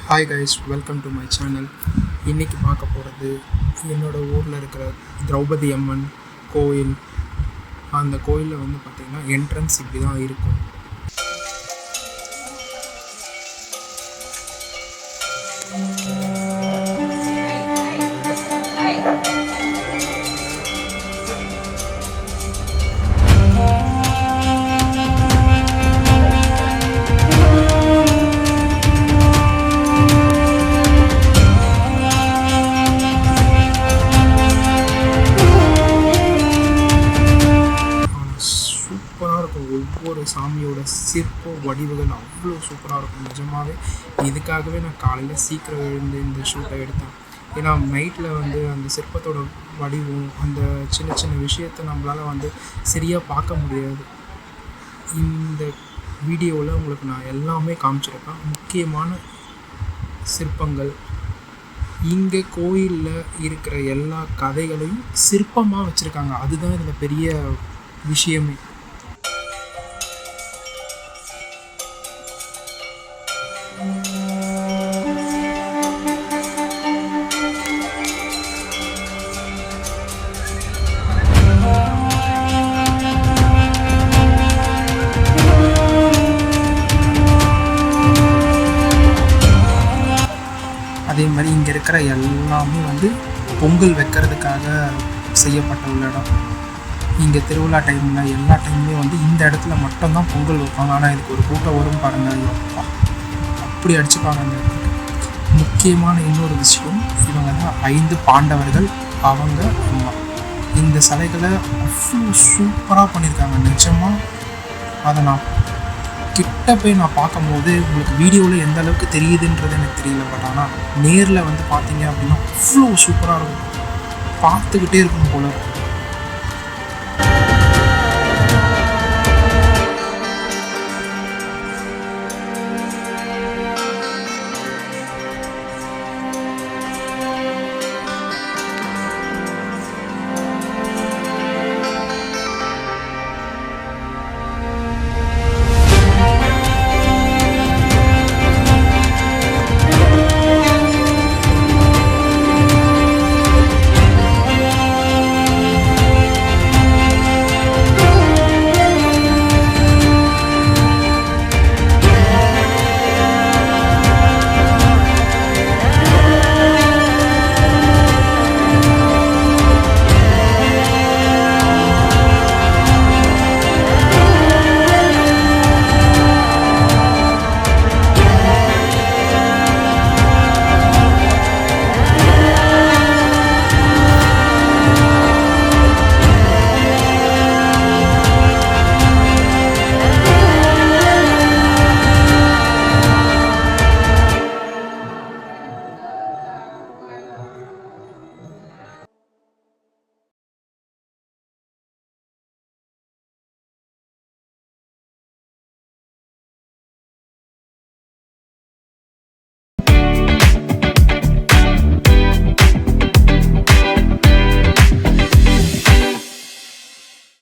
Hi guys, welcome to my channel. இன்றைக்கி பார்க்க போகிறது என்னோடய ஊரில் இருக்கிற திரௌபதி அம்மன் கோயில். அந்த கோயிலில் வந்து பார்த்திங்கன்னா என்ட்ரன்ஸ் இப்படி தான் இருக்கும். சூப்பராக இருக்கும். ஒவ்வொரு சாமியோட சிற்ப வடிவுகள் அவ்வளோ சூப்பராக இருக்கும். நிஜமாகவே இதுக்காகவே நான் காலையில் சீக்கிரம் எழுந்து இந்த ஷூட்டை எடுத்தேன். ஏன்னா நைட்டில் வந்து அந்த சிற்பத்தோட வடிவம், அந்த சின்ன சின்ன விஷயத்தை நம்மளால் வந்து சரியாக பார்க்க முடியாது. இந்த வீடியோவில் உங்களுக்கு நான் எல்லாமே காமிச்சிருக்கேன். முக்கியமான சிற்பங்கள், இங்கே கோயிலில் இருக்கிற எல்லா கதைகளையும் சிற்பமாக வச்சுருக்காங்க. அதுதான் இதில் பெரிய விஷயமே. அதே மாதிரி இங்கே இருக்கிற எல்லாமே வந்து பொங்கல் வைக்கிறதுக்காக செய்யப்பட்ட உள்ள இடம். இங்கே திருவிழா டைமில் எல்லா டைம்லேயும் வந்து இந்த இடத்துல மட்டும்தான் பொங்கல் வைப்பாங்க. ஆனால் இதுக்கு ஒரு கூட்டம் வரும் பாருங்கள், அப்பா அப்படி அடிச்சுப்பாங்க. அந்த முக்கியமான இன்னொரு விஷயம், இவங்க தான் 5 பாண்டவர்கள். அவங்க அம்மா இந்த சிலைகளை அவ்வளோ சூப்பராக பண்ணியிருக்காங்க. நிஜமாக அதை நான் கிட்ட போய் நான் பார்க்கும்போது உங்களுக்கு வீடியோவில் எந்த அளவுக்கு தெரியுதுன்றது எனக்கு தெரியல. பட் ஆனால் நேரில் வந்து பார்த்தீங்க அப்படின்னா அவ்வளோ சூப்பராக இருக்கும். பார்த்துக்கிட்டே இருக்கணும் போல.